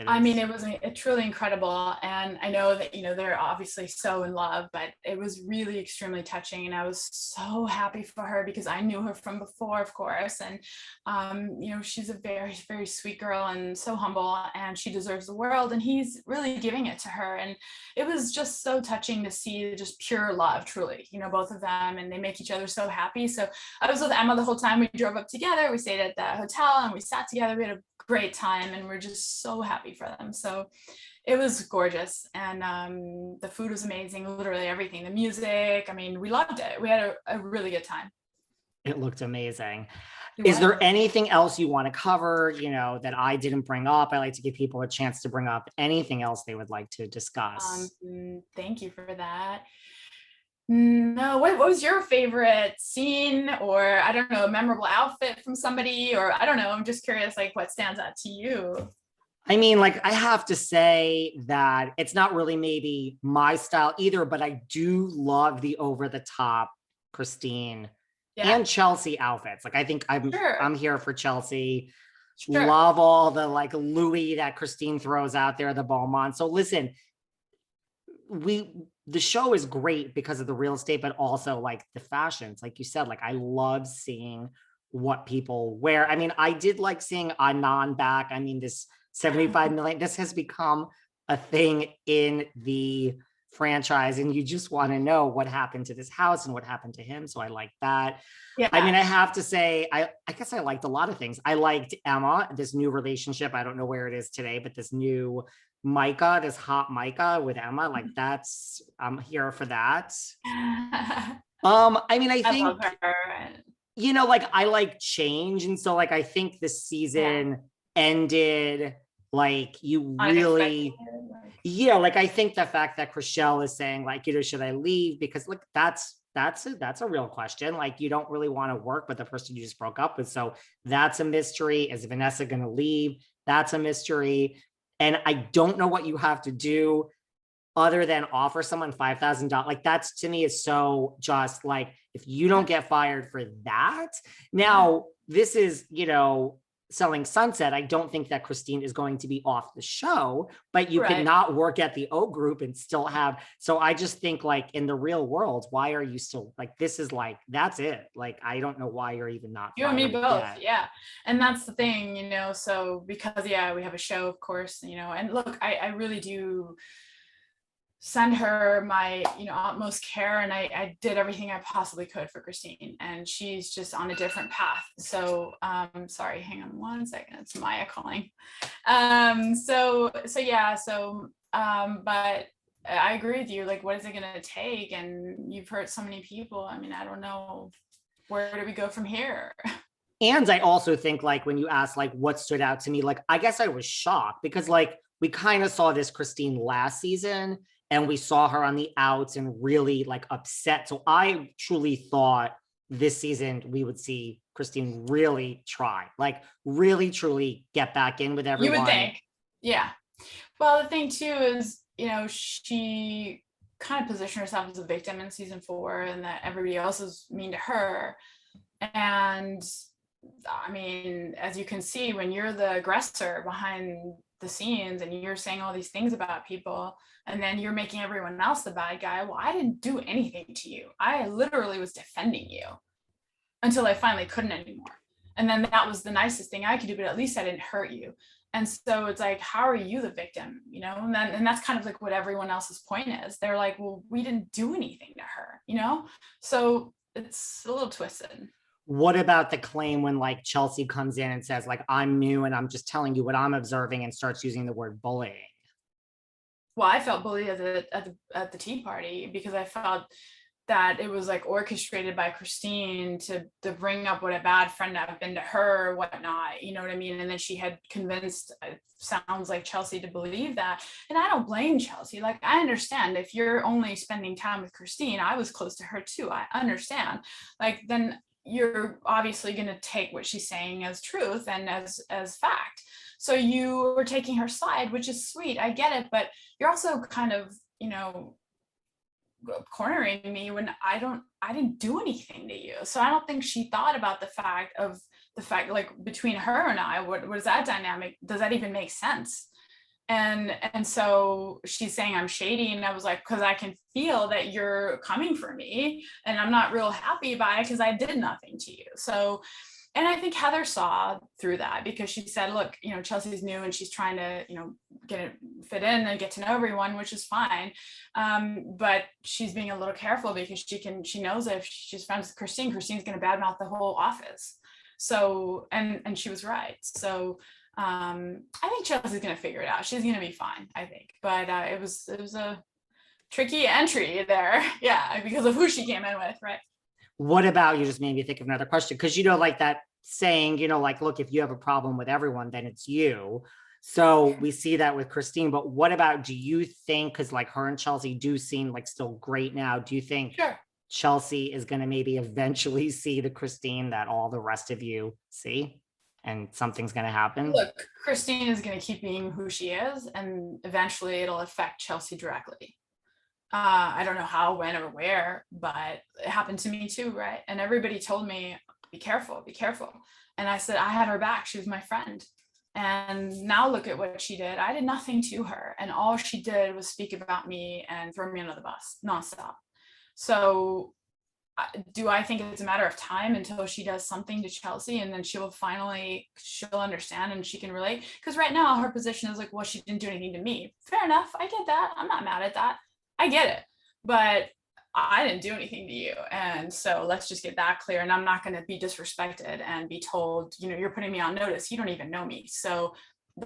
I mean, it was truly incredible. And I know that, they're obviously so in love, but it was really extremely touching. And I was so happy for her because I knew her from before, of course. And, she's a very, very sweet girl and so humble, and she deserves the world. And he's really giving it to her. And it was just so touching to see just pure love, truly, both of them. And they make each other so happy. So I was with Emma the whole time. We drove up together. We stayed at the hotel and we sat together. We had a great time, and we're just so happy for them. So it was gorgeous, and the food was amazing, literally everything, the music, I mean, we loved it. We had a really good time. It looked amazing. Is there anything else you want to cover, that I didn't bring up? I like to give people a chance to bring up anything else they would like to discuss. Thank you for that. No, what was your favorite scene, or I don't know, a memorable outfit from somebody, or I don't know, I'm just curious, like what stands out to you? I mean, like, I have to say that it's not really maybe my style either, but I do love the over the top Christine and Chelsea outfits. Like, I think I'm here for Chelsea. Sure. Love all the like Louis that Christine throws out there, the Beaumont. So listen, the show is great because of the real estate, but also like the fashions. Like you said, like I love seeing what people wear. I mean, I did like seeing Anand back. I mean, this 75 million, this has become a thing in the franchise, and you just want to know what happened to this house and what happened to him. So I like that. Yeah. I mean, I have to say, I guess I liked a lot of things. I liked Emma, this new relationship. I don't know where it is today, but this new Micah, this hot Micah with Emma, like I'm here for that. I mean, I think, love her. Like I like change. And so like, I think this season ended like you really, like I think the fact that Chrishell is saying like, should I leave? Because look, that's a real question. Like you don't really want to work with the person you just broke up with. So that's a mystery. Is Vanessa going to leave? That's a mystery. And I don't know what you have to do other than offer someone $5,000. Like that's to me is so just like, if you don't get fired for that. Now this is, Selling Sunset. I don't think that Christine is going to be off the show, but you could not work at the O Group and still have. So I just think like in the real world, why are you still like, this is like, that's it. Like, I don't know why you're even not. You and me both. Yet. Yeah. And that's the thing, so because, we have a show, of course, and look, I really do send her my, utmost care. And I did everything I possibly could for Christine, and she's just on a different path. So, sorry, hang on one second. It's Maya calling. But I agree with you. Like, what is it going to take? And you've hurt so many people. I mean, I don't know, where do we go from here? And I also think like, when you ask like, what stood out to me, like, I guess I was shocked because like, we kind of saw this Christine last season, and we saw her on the outs and really like upset. So I truly thought this season we would see Christine really try, like really, truly get back in with everyone. You would think. Yeah. Well, the thing too is, she kind of positioned herself as a victim in season 4, and that everybody else is mean to her. And I mean, as you can see, when you're the aggressor behind the scenes and you're saying all these things about people, and then you're making everyone else the bad guy. Well, I didn't do anything to you. I literally was defending you until I finally couldn't anymore. And then that was the nicest thing I could do, but at least I didn't hurt you. And so it's like, how are you the victim? And that's kind of like what everyone else's point is. They're like, well, we didn't do anything to her, So it's a little twisted. What about the claim when like Chelsea comes in and says like, I'm new and I'm just telling you what I'm observing, and starts using the word bullying? Well, I felt bullied at the tea party because I felt that it was like orchestrated by Christine to bring up what a bad friend I've been to her or whatnot, you know what I mean? And then she had convinced, it sounds like, Chelsea to believe that. And I don't blame Chelsea. Like, I understand if you're only spending time with Christine, I was close to her too. I understand. Like, then you're obviously going to take what she's saying as truth and as fact. So you were taking her side, which is sweet. I get it. But you're also kind of, cornering me when I didn't do anything to you. So I don't think she thought about the fact like between her and I, what is that dynamic? Does that even make sense? And so she's saying I'm shady, and I was like, because I can feel that you're coming for me, and I'm not real happy about it because I did nothing to you. So, and I think Heather saw through that, because she said, look, Chelsea's new and she's trying to, get it fit in and get to know everyone, which is fine. But she's being a little careful because she knows if she's friends with Christine's going to badmouth the whole office. So, and she was right. So, I think Chelsea's going to figure it out. She's going to be fine, I think. But it was a tricky entry there. Yeah, because of who she came in with, right? What about, you just made me think of another question, because like that saying, like, look, if you have a problem with everyone, then it's you. So we see that with Christine, but what about, do you think, because like her and Chelsea do seem like still great now, do you think Sure. Chelsea is going to maybe eventually see the Christine that all the rest of you see, and something's going to happen? Look, Christine is going to keep being who she is, and eventually it'll affect Chelsea directly. I don't know how, when, or where, but it happened to me too, right? And everybody told me, be careful, be careful. And I said, I had her back. She was my friend. And now look at what she did. I did nothing to her. And all she did was speak about me and throw me under the bus nonstop. So do I think it's a matter of time until she does something to Chelsea, and then she'll understand and she can relate? Because right now her position is like, well, she didn't do anything to me. Fair enough. I get that. I'm not mad at that. I get it. But I didn't do anything to you. And so let's just get that clear. And I'm not going to be disrespected and be told, you're putting me on notice. You don't even know me. So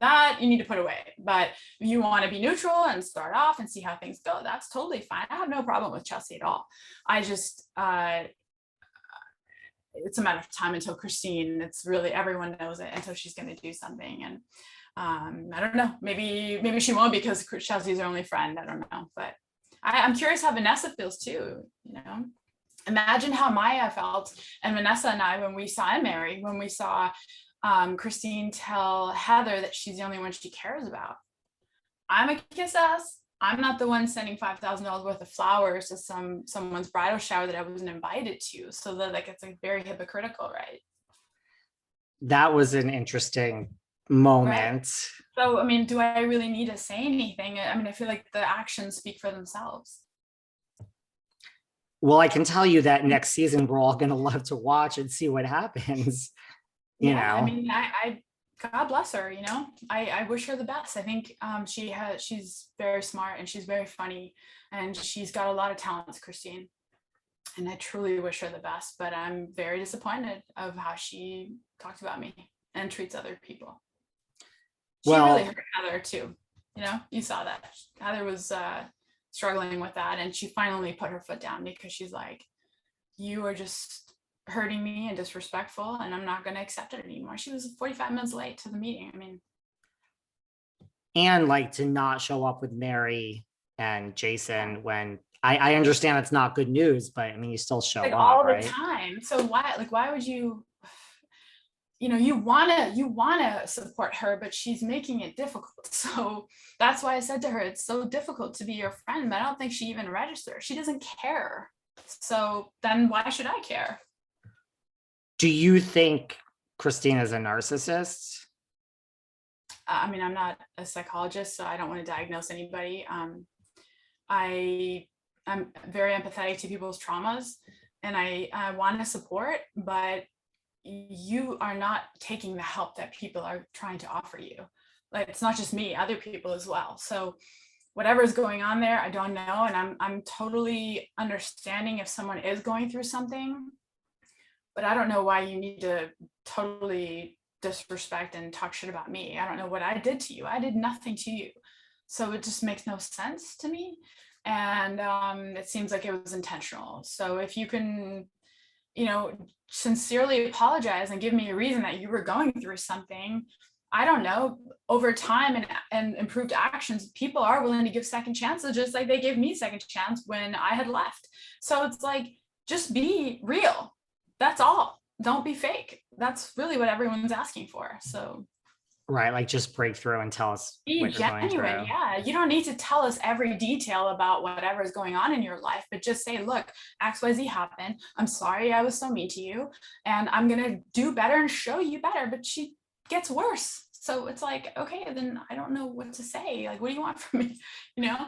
that you need to put away. But if you want to be neutral and start off and see how things go, that's totally fine. I have no problem with Chelsea at all. I just, it's a matter of time until Christine, it's really, everyone knows it, until she's going to do something. And I don't know, maybe she won't, because Chelsea's her only friend. I don't know, but I'm curious how Vanessa feels too. Imagine how Maya felt, and Vanessa and I, when we saw Mary, when we saw Christine tell Heather that she's the only one she cares about. I'm a kiss ass. I'm not the one sending $5,000 worth of flowers to someone's bridal shower that I wasn't invited to. So that, like, it's like very hypocritical, right? That was an interesting moment. Right. So, I mean, do I really need to say anything? I mean, I feel like the actions speak for themselves. Well, I can tell you that next season, we're all going to love to watch and see what happens. You know, I mean, I God bless her, I wish her the best. I think she's very smart, and she's very funny, and she's got a lot of talents, Christine. And I truly wish her the best, but I'm very disappointed of how she talks about me and treats other people. She really hurt Heather too. You saw that. Heather was struggling with that, and she finally put her foot down, because she's like, you are just hurting me and disrespectful, and I'm not going to accept it anymore. She was 45 minutes late to the meeting. I mean, and like, to not show up with Mary and Jason, when I understand it's not good news, but I mean, you still show up all right? the time. So why would you, you want to support her, but she's making it difficult. So that's why I said to her, it's so difficult to be your friend, but I don't think she even registers. She doesn't care. So then why should I care? Do you think Christine is a narcissist? I mean, I'm not a psychologist, so I don't want to diagnose anybody. I'm very empathetic to people's traumas, and I want to support, but you are not taking the help that people are trying to offer you. Like, it's not just me, other people as well. So whatever is going on there, I don't know. And I'm totally understanding if someone is going through something, but I don't know why you need to totally disrespect and talk shit about me. I don't know what I did to you. I did nothing to you. So it just makes no sense to me. And it seems like it was intentional. So if you can, sincerely apologize and give me a reason that you were going through something, I don't know, over time and improved actions, people are willing to give second chances, just like they gave me second chance when I had left. So it's like, just be real. That's all. Don't be fake. That's really what everyone's asking for. So, right, like, just break through and tell us be genuine. Yeah, you don't need to tell us every detail about whatever is going on in your life, but just say, look, XYZ happened. I'm sorry I was so mean to you, and I'm gonna do better and show you better. But she gets worse. So it's like, okay, then I don't know what to say. Like, what do you want from me? You know?